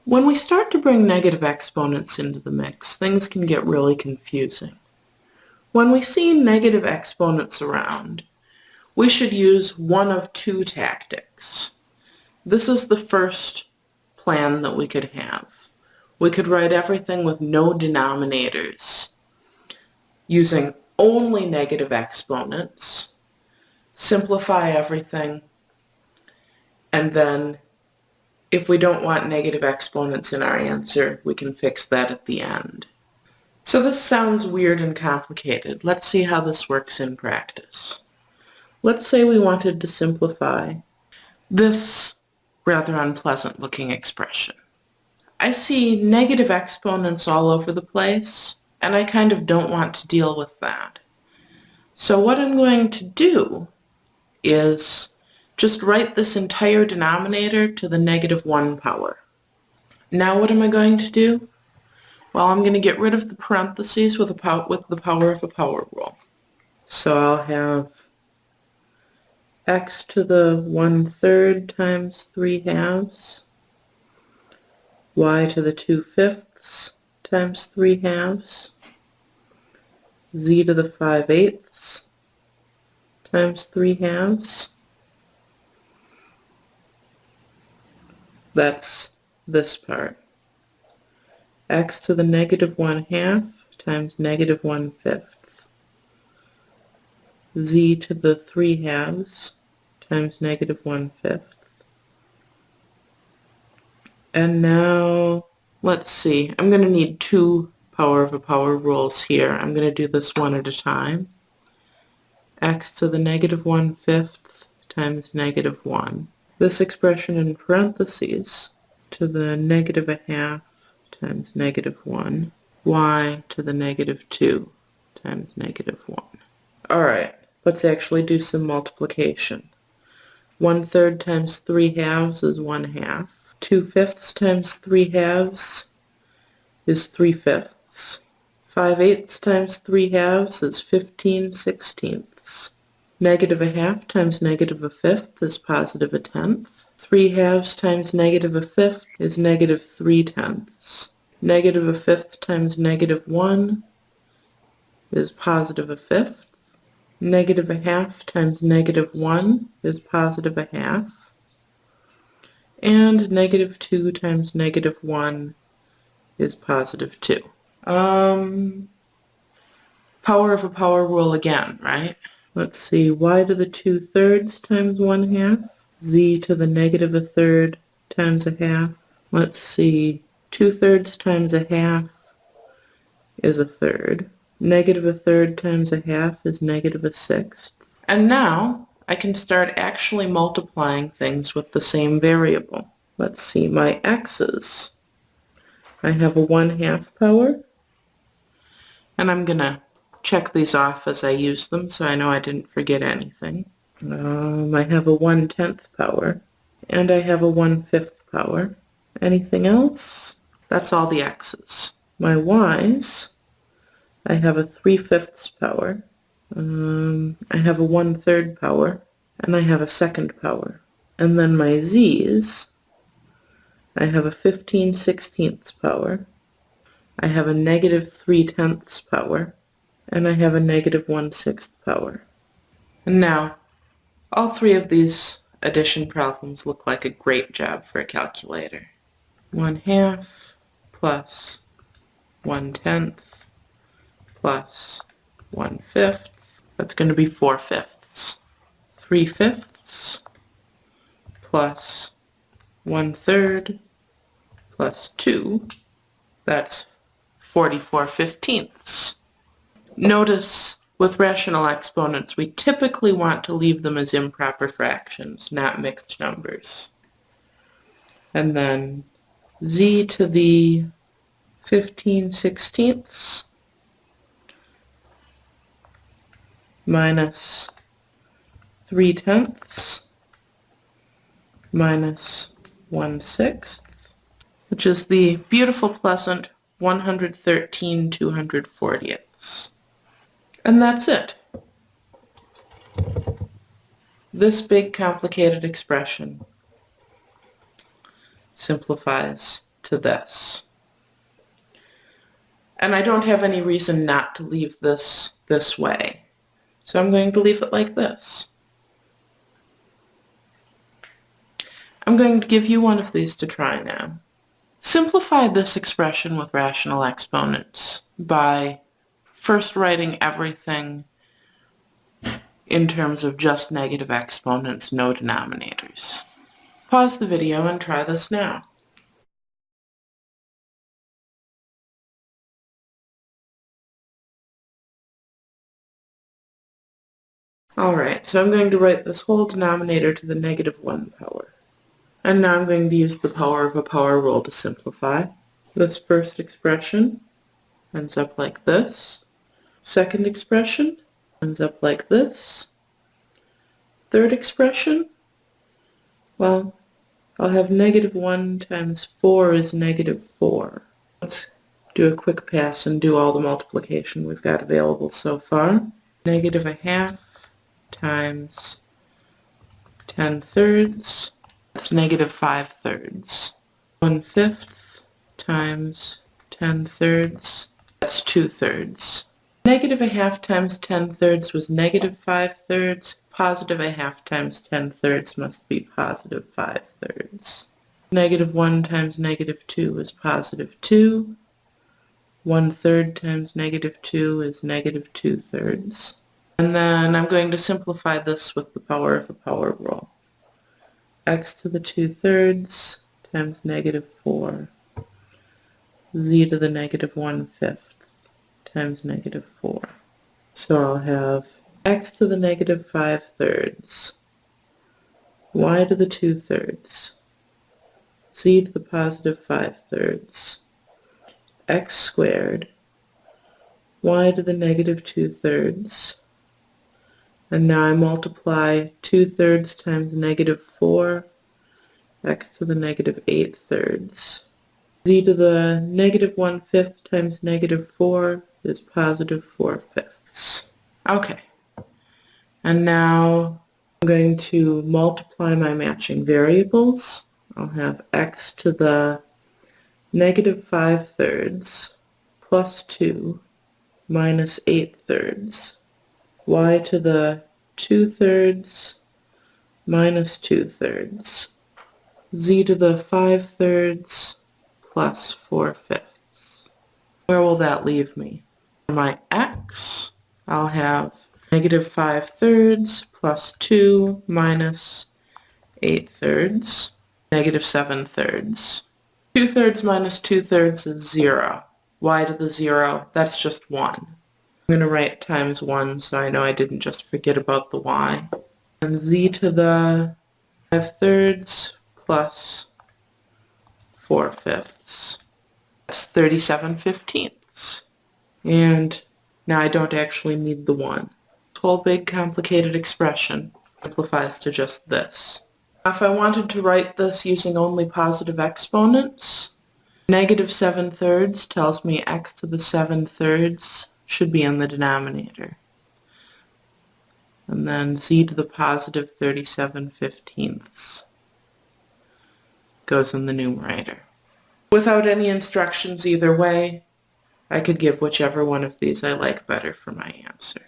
When we start to bring negative exponents into the mix, things can get really confusing. When we see negative exponents around, we should use one of two tactics. This is the first plan that we could have. We could write everything with no denominators, using only negative exponents, simplify everything, and then if we don't want negative exponents in our answer, we can fix that at the end. So this sounds weird and complicated. Let's see how this works in practice. Let's say we wanted to simplify this rather unpleasant looking expression. I see negative exponents all over the place, and I kind of don't want to deal with that. So what I'm going to do is just write this entire denominator to the -1 power. Now what am I going to do? Well, I'm going to get rid of the parentheses with the power of a power rule. So I'll have x to the 1/3 times 3/2, y to the 2/5 times 3/2, z to the 5/8 times 3/2. That's this part. X to the -1/2 times -1/5. Z to the 3/2 times -1/5. And now, let's see, I'm going to need two power of a power rules here. I'm going to do this one at a time. X to the -1/5 times -1. This expression in parentheses to the -1/2 times -1, y to the -2 times -1. Alright, let's actually do some multiplication. 1/3 times 3/2 is 1/2. 2/5 times 3/2 is 3/5. 5/8 times 3/2 is 15/16. -1/2 times -1/5 is +1/10. 3/2 times -1/5 is -3/10. -1/5 times -1 is +1/5. -1/2 times -1 is +1/2. And -2 times -1 is +2. Power of a power rule again, right? Let's see, y to the 2/3 times 1/2, z to the -1/3 times 1/2. Let's see, 2/3 times 1/2 is 1/3. -1/3 times 1/2 is -1/6. And now I can start actually multiplying things with the same variable. Let's see, my x's. I have a 1/2 power, and I'm going to check these off as I use them so I know I didn't forget anything. I have a 1/10 power, and I have a 1/5 power. Anything else? That's all the x's. My y's, I have a 3/5 power, I have a 1/3 power, and I have a 2nd power. And then my z's, I have a 15/16 power, I have a -3/10 power, and I have a -1/6 power. And now, all three of these addition problems look like a great job for a calculator. 1/2 plus 1/10 plus 1/5. That's going to be 4/5. 3/5 plus 1/3 plus 2. That's 44/15. Notice with rational exponents, we typically want to leave them as improper fractions, not mixed numbers. And then z to the 15/16 minus 3/10 minus 1/6, which is the beautiful, pleasant 113 240ths. And that's it. This big complicated expression simplifies to to this. And I don't have any reason not to leave this way. So I'm going to leave it like this. I'm going to give you one of these to try now. Simplify this expression with rational exponents by first writing everything in terms of just negative exponents, no denominators. Pause the video and try this now. Alright, so I'm going to write this whole denominator to the negative 1 power. And now I'm going to use the power of a power rule to simplify. This first expression ends up like this. Second expression ends up like this. Third expression, well, I'll have negative 1 times 4 is negative 4. Let's do a quick pass and do all the multiplication we've got available so far. Negative 1/2 times 10/3, that's negative 5/3. 1/5 times 10/3, that's 2/3. Negative 1/2 times 10/3 was negative 5/3. Positive 1/2 times 10/3 must be positive 5/3. Negative 1 times negative 2 is positive 2. 1/3 times negative 2 is negative 2/3. And then I'm going to simplify this with the power of a power rule. X to the 2/3 times negative 4. Z to the negative 1/5 times negative 4. So I'll have x to the negative 5/3, y to the 2/3, z to the positive 5/3, x squared, y to the negative 2/3, and now I multiply 2/3 times negative 4, x to the negative 8/3. Z to the negative 1/5 times negative 4 is positive 4/5. Okay. And now I'm going to multiply my matching variables. I'll have x to the negative 5/3 plus 2 minus 8/3, y to the 2/3 minus 2/3, z to the 5/3 plus 4/5. Where will that leave me? For my x, I'll have negative 5/3 plus 2 minus 8/3, negative 7/3. 2/3 minus 2/3 is 0. Y to the 0, that's just 1. I'm going to write times 1 so I know I didn't just forget about the y. And z to the 5/3 plus 4/5. That's 37/15. And now I don't actually need the 1. This whole big complicated expression simplifies to just this. If I wanted to write this using only positive exponents, negative 7/3 tells me x to the 7/3 should be in the denominator. And then z to the positive 37/15 goes in the numerator. Without any instructions either way, I could give whichever one of these I like better for my answer.